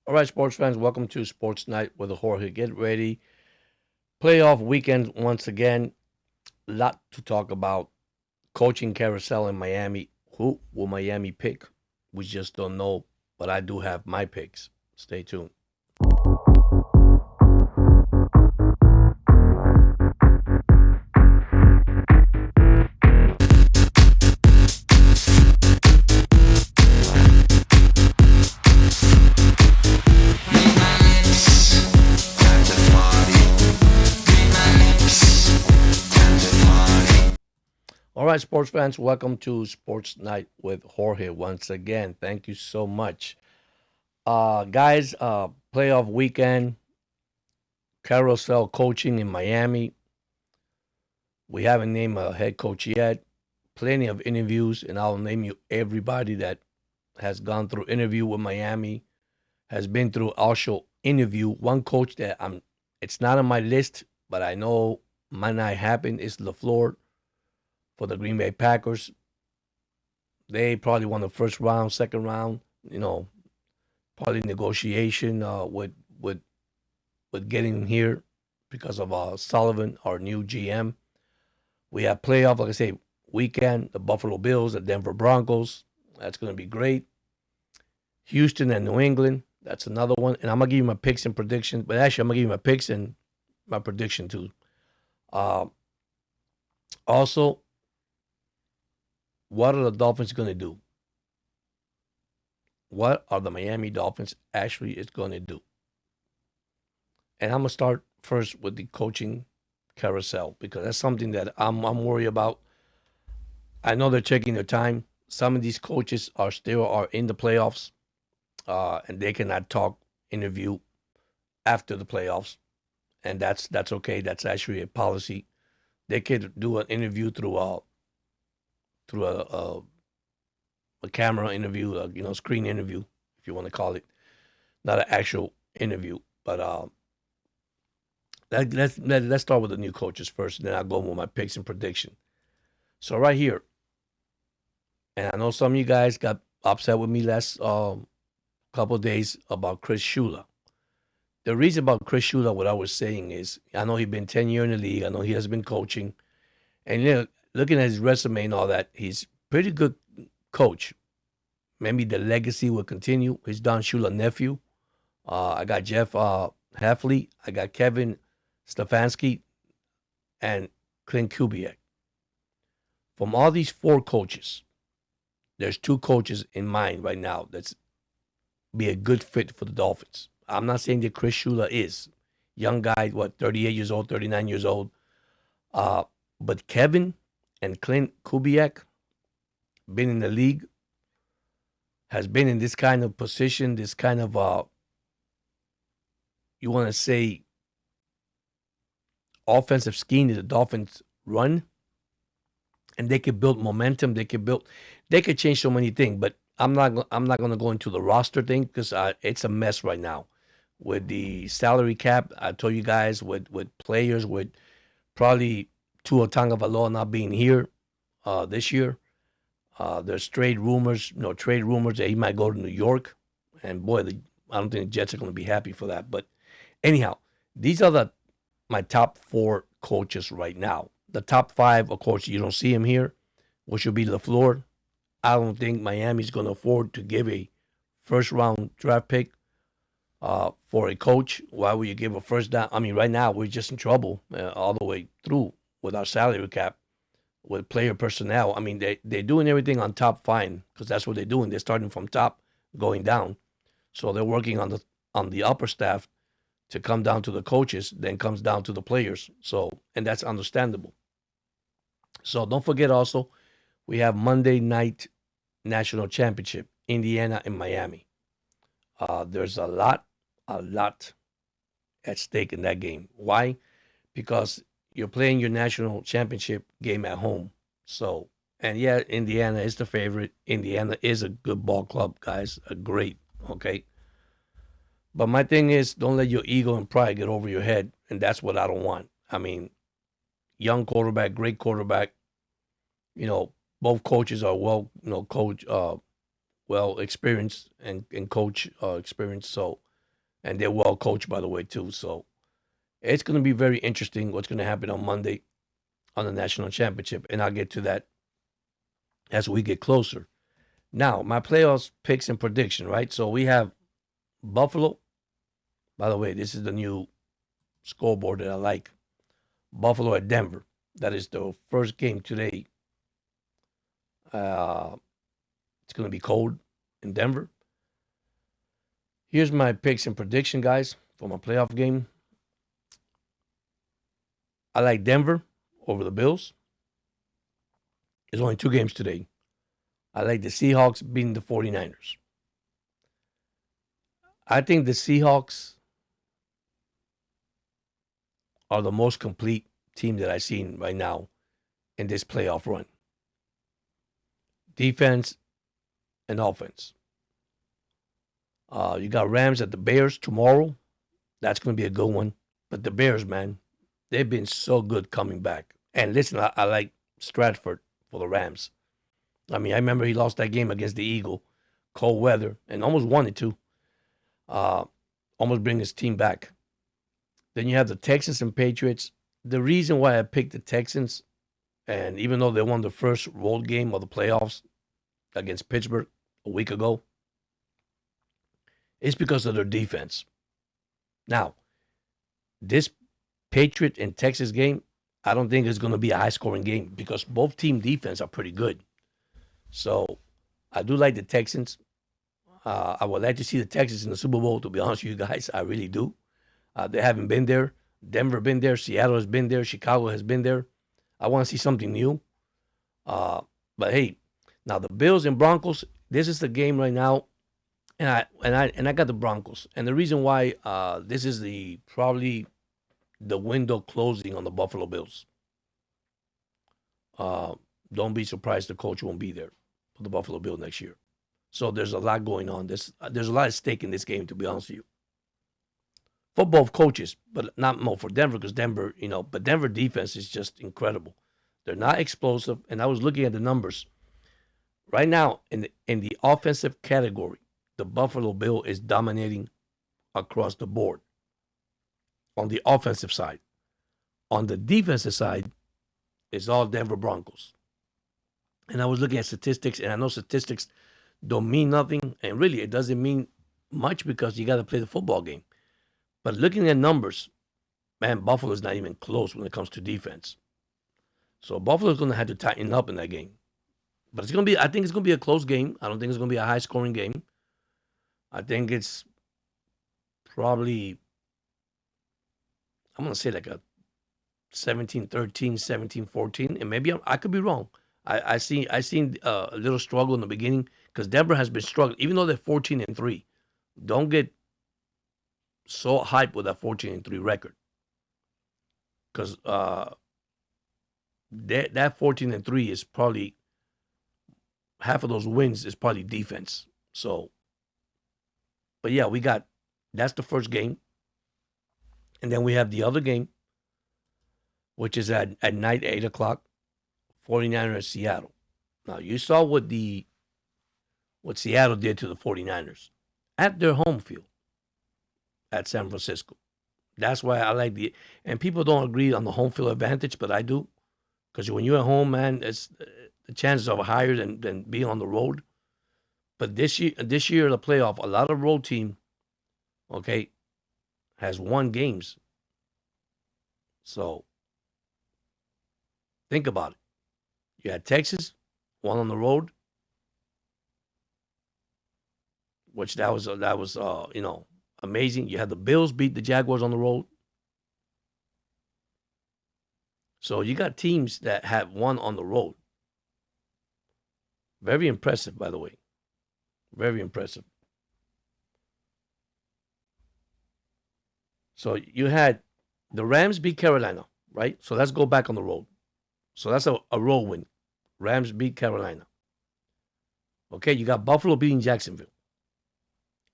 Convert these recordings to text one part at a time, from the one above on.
All right, sports fans, welcome to Sports Night with Jorge. Get ready. Playoff weekend once again. A lot to talk about. Coaching carousel in Miami. Who will Miami pick? We just don't know, but I do have my picks. Stay tuned. All right, sports fans, welcome to Sports Night with Jorge once again. Thank you so much. Guys, playoff weekend, carousel coaching in Miami. We haven't named a head coach yet. Plenty of interviews, and I'll name you everybody that has gone through interview with Miami, has been through also interview. One coach that it's not on my list, but I know might not happen is LaFleur for the Green Bay Packers. They probably won the first round, second round. Probably negotiation with getting here because of Sullivan, our new GM. We have playoff, like I say, weekend. The Buffalo Bills, the Denver Broncos. That's going to be great. Houston and New England. That's another one. And I'm gonna give you my picks and predictions. But actually, I'm gonna give you my picks and my prediction too. Uh, Also, what are the Dolphins gonna do? What are the Miami Dolphins actually is gonna do? And I'm gonna start first with the coaching carousel because that's something that I'm worried about. I know they're taking their time. Some of these coaches are in the playoffs, and they cannot talk interview after the playoffs, and that's okay. That's actually a policy. They could do an interview through a camera interview, screen interview, if you want to call it, not an actual interview. But let's start with the new coaches first, and then I'll go with my picks and prediction. So right here, and I know some of you guys got upset with me last couple of days about Chris Shula. The reason about Chris Shula, what I was saying is, I know he's been 10 years in the league. I know he has been coaching, and looking at his resume and all that, he's pretty good coach. Maybe the legacy will continue. He's Don Shula nephew. I got Jeff Heffley. I got Kevin Stefanski and Clint Kubiak. From all these four coaches, there's two coaches in mind right now that's be a good fit for the Dolphins. I'm not saying that Chris Shula is young guy, 38 years old, 39 years old. Uh, but Kevin and Clint Kubiak been in the league, has been in this kind of position, this kind of you want to say offensive scheme that the Dolphins run, and they could build momentum. They could change so many things. But I'm not going to go into the roster thing because it's a mess right now with the salary cap. I told you guys with players with probably Tua Tagovailoa not being here this year. There's trade rumors that he might go to New York, and boy, I don't think the Jets are going to be happy for that. But anyhow, these are my top four coaches right now. The top five, of course, you don't see him here, which would be LaFleur. I don't think Miami's going to afford to give a first round draft pick for a coach. Why would you give a first down? I mean, right now we're just in trouble all the way through with our salary cap, with player personnel. I mean, they're doing everything on top fine because that's what they're doing. They're starting from top, going down. So they're working on the upper staff to come down to the coaches, then comes down to the players. So, and that's understandable. So don't forget also, we have Monday night national championship, Indiana and Miami. There's a lot at stake in that game. Why? Because you're playing your national championship game at home. So, and yeah, Indiana is the favorite. Indiana is a good ball club, guys. A great, okay. But my thing is, don't let your ego and pride get over your head, and that's what I don't want. I mean, young quarterback, great quarterback. You know, both coaches are well experienced and coach experienced. So and they're well coached, by the way, too. So it's going to be very interesting what's going to happen on Monday on the national championship, and I'll get to that as we get closer. Now, my playoffs picks and prediction, right? So we have Buffalo. By the way, this is the new scoreboard that I like. Buffalo at Denver. That is the first game today. Uh, it's going to be cold in Denver. Here's my picks and prediction, guys, for my playoff game. I like Denver over the Bills. There's only 2 games today. I like the Seahawks beating the 49ers. I think the Seahawks are the most complete team that I've seen right now in this playoff run. Defense and offense. You got Rams at the Bears tomorrow. That's going to be a good one. But the Bears, man, they've been so good coming back. And listen, I like Stratford for the Rams. I mean, I remember he lost that game against the Eagle, cold weather, and almost won it too. Almost bring his team back. Then you have the Texans and Patriots. The reason why I picked the Texans, and even though they won the first road game of the playoffs against Pittsburgh a week ago, is because of their defense. Now, this Patriot and Texas game, I don't think it's going to be a high-scoring game because both team defense are pretty good. So I do like the Texans. I would like to see the Texans in the Super Bowl, to be honest with you guys. I really do. They haven't been there. Denver been there. Seattle has been there. Chicago has been there. I want to see something new. But hey, now the Bills and Broncos, this is the game right now. And I got the Broncos. And the reason why this is probably the window closing on the Buffalo Bills. Don't be surprised the coach won't be there for the Buffalo Bills next year. So there's a lot going on. There's a lot at stake in this game, to be honest with you. For both coaches, but not more for Denver, because Denver, but Denver defense is just incredible. They're not explosive. And I was looking at the numbers. Right now, in the offensive category, the Buffalo Bill is dominating across the board on the offensive side. On the defensive side, it's all Denver Broncos. And I was looking at statistics, and I know statistics don't mean nothing, and really it doesn't mean much because you got to play the football game. But looking at numbers, man, Buffalo's not even close when it comes to defense. So Buffalo's going to have to tighten up in that game. But I think it's going to be a close game. I don't think it's going to be a high-scoring game. I think it's probably, I'm going to say like a 17-13, 17-14, and maybe I could be wrong. I seen a little struggle in the beginning because Denver has been struggling, even though they're 14-3. Don't get so hyped with that 14-3 record, because that 14-3 is probably half of those wins is probably defense. So, but yeah, that's the first game, and then we have the other game, which is at night, 8:00, 49ers Seattle. Now, you saw what Seattle did to the 49ers at their home field at San Francisco. That's why I like and people don't agree on the home field advantage, but I do. Because when you're at home, man, the chances are higher than being on the road. But this year, the playoff, a lot of road team, okay, has won games. So think about it. You had Texas, one on the road, which that was amazing. You had the Bills beat the Jaguars on the road. So you got teams that have won on the road. Very impressive, by the way. Very impressive. So you had the Rams beat Carolina, right? So let's go back on the road. So that's a road win. Rams beat Carolina. Okay, you got Buffalo beating Jacksonville.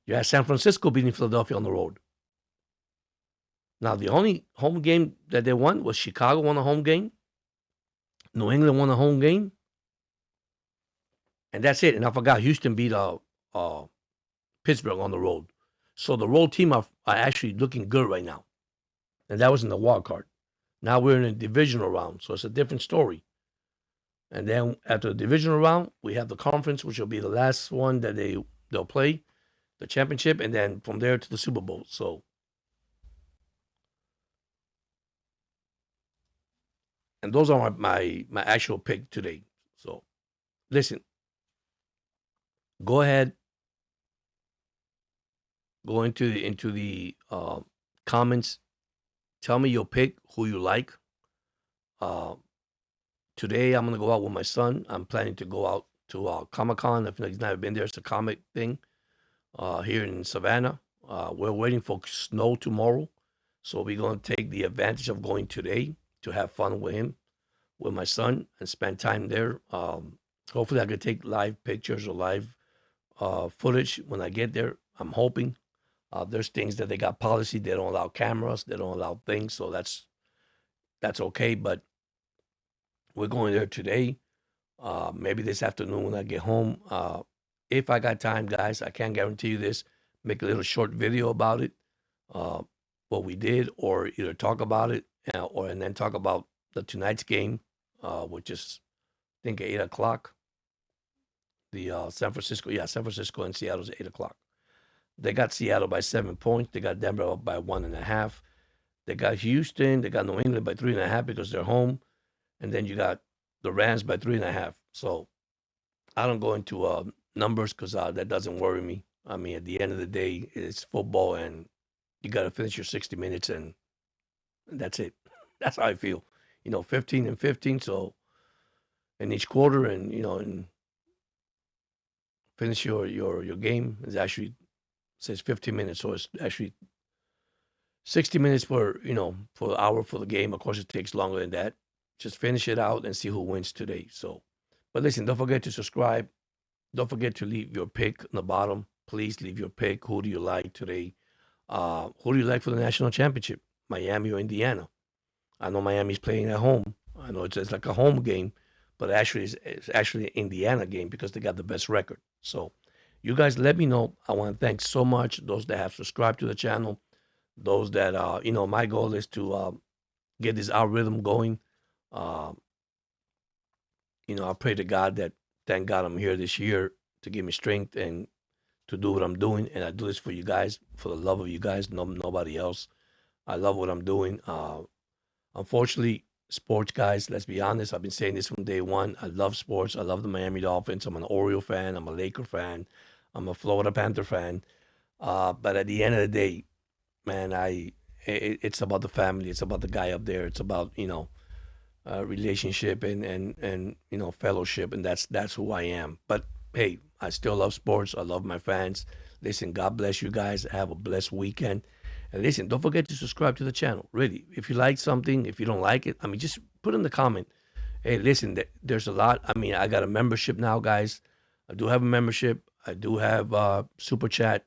You had San Francisco beating Philadelphia on the road. Now, the only home game that they won was Chicago won a home game. New England won a home game. And that's it. And I forgot Houston beat Pittsburgh on the road. So the road team are actually looking good right now. And that was in the wild card. Now we're in a divisional round, so it's a different story. And then after the divisional round, we have the conference, which will be the last one that they'll play, the championship, and then from there to the Super Bowl. So, and those are my actual pick today. So, listen, go ahead, go into the comments. Tell me your pick, who you like. Uh, Today I'm gonna go out with my son. I'm planning to go out to Comic Con. If he's never been there, it's a comic thing here in Savannah. We're waiting for snow tomorrow, so we're gonna take the advantage of going today to have fun with him, with my son, and spend time there. Hopefully, I can take live pictures or live footage when I get there. I'm hoping. There's things that they got policy. They don't allow cameras. They don't allow things. So that's okay. But we're going there today. Maybe this afternoon when I get home. If I got time, guys, I can't guarantee you this. Make a little short video about it, what we did, or either talk about it, and then talk about the tonight's game, which is I think at 8 o'clock. The San Francisco and Seattle's at 8 o'clock. They got Seattle by 7 points. They got Denver up by 1.5. They got Houston. They got New England by 3.5 because they're home, and then you got the Rams by 3.5. So I don't go into numbers because that doesn't worry me. I mean, at the end of the day, it's football, and you got to finish your 60 minutes, and that's it. That's how I feel. 15 and 15. So in each quarter, and finish your game is actually says 15 minutes, so it's actually 60 minutes for the hour for the game. Of course, it takes longer than that. Just finish it out and see who wins today. So, but listen, don't forget to subscribe. Don't forget to leave your pick on the bottom. Please leave your pick. Who do you like today? Who do you like for the national championship? Miami or Indiana? I know Miami's playing at home. I know it's like a home game, but actually it's actually an Indiana game because they got the best record. So you guys let me know. I want to thank so much those that have subscribed to the channel, those that my goal is to get this algorithm going. I pray to God that thank God I'm here this year to give me strength and to do what I'm doing. And I do this for you guys, for the love of you guys, nobody else. I love what I'm doing. Unfortunately, sports guys, let's be honest, I've been saying this from day one. I love sports. I love the Miami Dolphins. I'm an Oriole fan. I'm a Laker fan. I'm a Florida Panther fan. But at the end of the day, man, it's about the family. It's about the guy up there. It's about, relationship and fellowship, and that's who I am. But hey, I still love sports. I love my fans. Listen, God bless you guys. Have a blessed weekend. And listen, don't forget to subscribe to the channel. Really, if you like something, if you don't like it, just put in the comment. Hey, listen, there's a lot. I got a membership now, guys. I do have a membership. I do have super chat.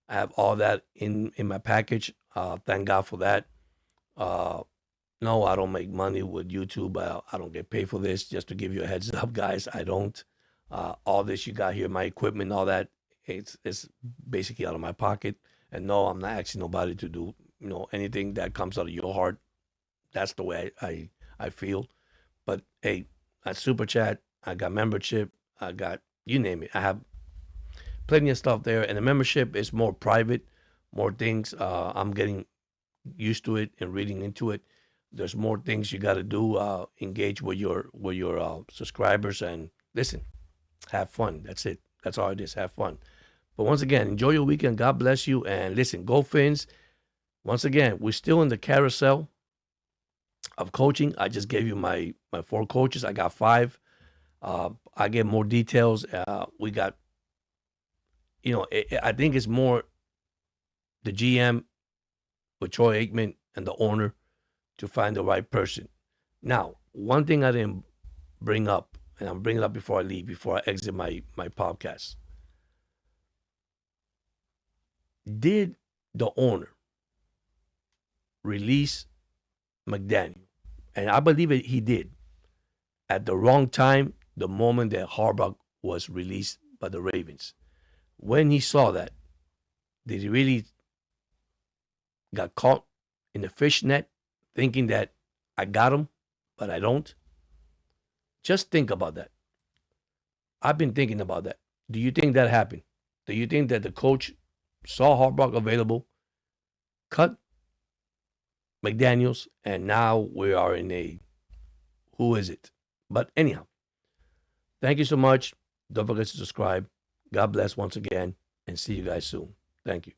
I have all that in my package. Thank God for that. No, I don't make money with YouTube. I don't get paid for this. Just to give you a heads up, guys, I don't. All this you got here, my equipment, all that, it's basically out of my pocket. And no, I'm not asking nobody to do anything that comes out of your heart. That's the way I feel. But hey, I super chat. I got membership. I got you name it. I have plenty of stuff there, and the membership is more private, more things. I'm getting used to it and reading into it. There's more things you got to do. Engage with your subscribers and listen. Have fun. That's it. That's all it is. Have fun. But once again, enjoy your weekend. God bless you. And listen, go Fins. Once again, we're still in the carousel of coaching. I just gave you my 4 coaches. I got 5. I get more details. We got, I think it's more the GM with Troy Aikman and the owner to find the right person. Now, one thing I didn't bring up, and I'm bringing it up before I leave, before I exit my podcast. Did the owner release McDaniel? And I believe he did. At the wrong time, the moment that Harbaugh was released by the Ravens. When he saw that, did he really got caught in the fish net thinking that I got him, but I don't. Just think about that. I've been thinking about that. Do you think that happened? Do you think that the coach saw Harbaugh available, cut McDaniels, and now we are in a who is it? But anyhow, thank you so much. Don't forget to subscribe. God bless once again, and see you guys soon. Thank you.